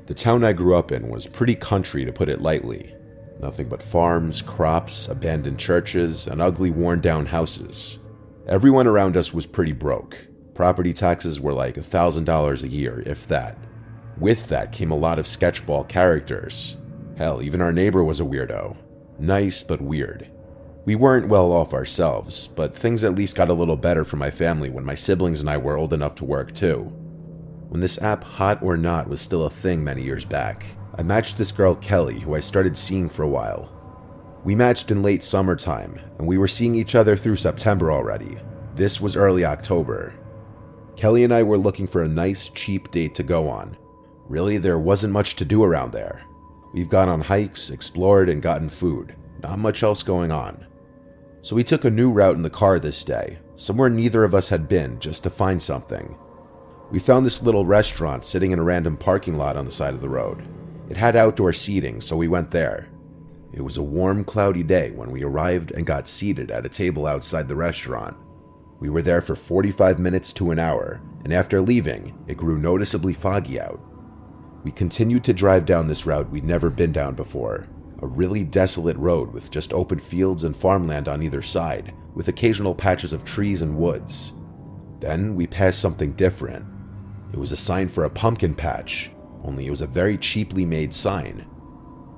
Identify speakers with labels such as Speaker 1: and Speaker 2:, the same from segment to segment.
Speaker 1: The town I grew up in was pretty country, to put it lightly. Nothing but farms, crops, abandoned churches, and ugly worn-down houses. Everyone around us was pretty broke. Property taxes were like $1,000 a year, if that. With that came a lot of sketchball characters. Hell, even our neighbor was a weirdo. Nice, but weird. We weren't well off ourselves, but things at least got a little better for my family when my siblings and I were old enough to work too. When this app Hot or Not was still a thing many years back, I matched this girl Kelly, who I started seeing for a while. We matched in late summertime, and we were seeing each other through September already. This was early October. Kelly and I were looking for a nice, cheap date to go on. Really, there wasn't much to do around there. We've gone on hikes, explored, and gotten food. Not much else going on. So we took a new route in the car this day, somewhere neither of us had been, just to find something. We found this little restaurant sitting in a random parking lot on the side of the road. It had outdoor seating, so we went there. It was a warm, cloudy day when we arrived and got seated at a table outside the restaurant. We were there for 45 minutes to an hour, and after leaving, it grew noticeably foggy out. We continued to drive down this route we'd never been down before, a really desolate road with just open fields and farmland on either side, with occasional patches of trees and woods. Then we passed something different. It was a sign for a pumpkin patch, only it was a very cheaply made sign.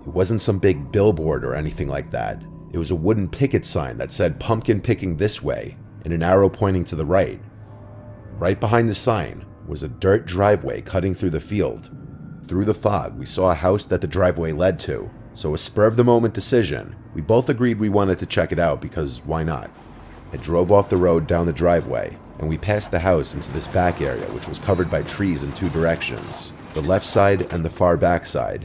Speaker 1: It wasn't some big billboard or anything like that. It was a wooden picket sign that said "Pumpkin picking this way," and an arrow pointing to the right. Right behind the sign was a dirt driveway cutting through the field. Through the fog, we saw a house that the driveway led to, so a spur-of-the-moment decision, we both agreed we wanted to check it out because why not? I drove off the road down the driveway, and we passed the house into this back area which was covered by trees in two directions, the left side and the far back side.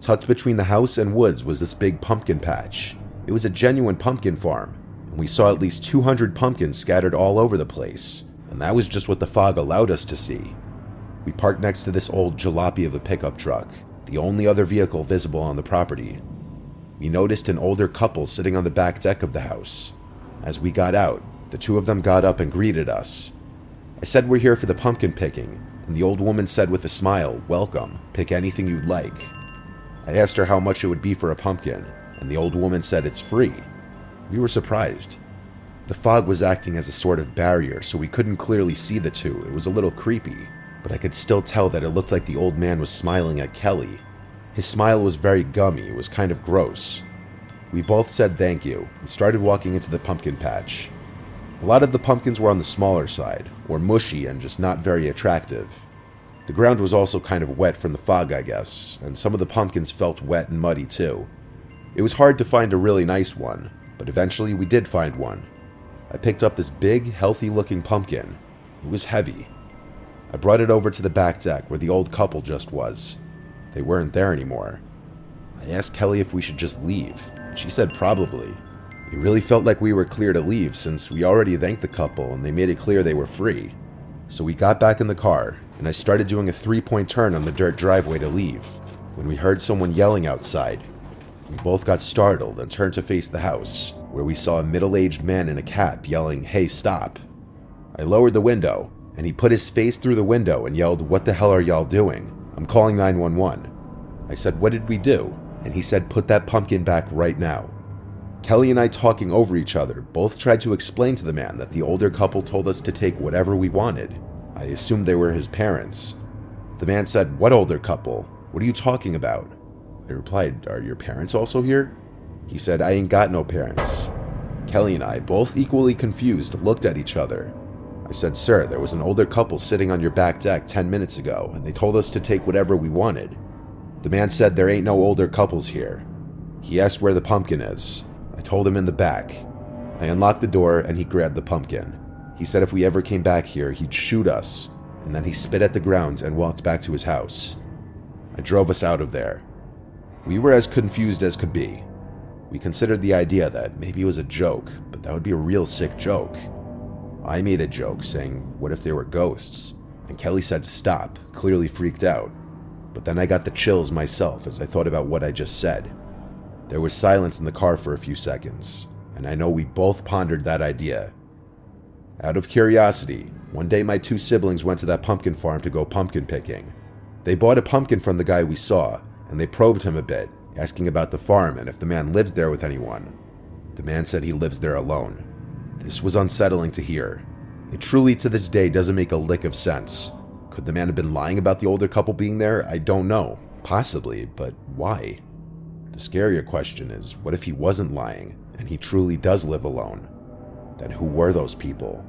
Speaker 1: Tucked between the house and woods was this big pumpkin patch. It was a genuine pumpkin farm, and we saw at least 200 pumpkins scattered all over the place, and that was just what the fog allowed us to see. We parked next to this old jalopy of a pickup truck, the only other vehicle visible on the property. We noticed an older couple sitting on the back deck of the house. As we got out, the two of them got up and greeted us. I said we're here for the pumpkin picking, and the old woman said with a smile, "Welcome, pick anything you'd like." I asked her how much it would be for a pumpkin, and the old woman said it's free. We were surprised. The fog was acting as a sort of barrier, so we couldn't clearly see the two. It was a little creepy, but I could still tell that it looked like the old man was smiling at Kelly. His smile was very gummy, it was kind of gross. We both said thank you, and started walking into the pumpkin patch. A lot of the pumpkins were on the smaller side, or mushy and just not very attractive. The ground was also kind of wet from the fog, I guess, and some of the pumpkins felt wet and muddy too. It was hard to find a really nice one, but eventually we did find one. I picked up this big, healthy-looking pumpkin. It was heavy. I brought it over to the back deck where the old couple just was. They weren't there anymore. I asked Kelly if we should just leave. She said probably. It really felt like we were clear to leave since we already thanked the couple and they made it clear they were free. So we got back in the car, and I started doing a 3-point turn on the dirt driveway to leave, when we heard someone yelling outside. We both got startled and turned to face the house, where we saw a middle-aged man in a cap yelling, "Hey, stop." I lowered the window, and he put his face through the window and yelled, "What the hell are y'all doing? I'm calling 911. I said, "What did we do?" And he said, "Put that pumpkin back right now." Kelly and I, talking over each other, both tried to explain to the man that the older couple told us to take whatever we wanted. I assumed they were his parents. The man said, "What older couple? What are you talking about?" I replied, "Are your parents also here?" He said, "I ain't got no parents." Kelly and I, both equally confused, looked at each other. I said, "Sir, there was an older couple sitting on your back deck 10 minutes ago, and they told us to take whatever we wanted." The man said, "There ain't no older couples here." He asked where the pumpkin is. I told him in the back. I unlocked the door and he grabbed the pumpkin. He said if we ever came back here, he'd shoot us, and then he spit at the ground and walked back to his house. I drove us out of there. We were as confused as could be. We considered the idea that maybe it was a joke, but that would be a real sick joke. I made a joke saying, "What if they were ghosts?" And Kelly said stop, clearly freaked out. But then I got the chills myself as I thought about what I just said. There was silence in the car for a few seconds, and I know we both pondered that idea. Out of curiosity, one day my two siblings went to that pumpkin farm to go pumpkin picking. They bought a pumpkin from the guy we saw, and they probed him a bit, asking about the farm and if the man lives there with anyone. The man said he lives there alone. This was unsettling to hear. It truly to this day doesn't make a lick of sense. Could the man have been lying about the older couple being there? I don't know. Possibly, but why? The scarier question is, what if he wasn't lying, and he truly does live alone? Then who were those people?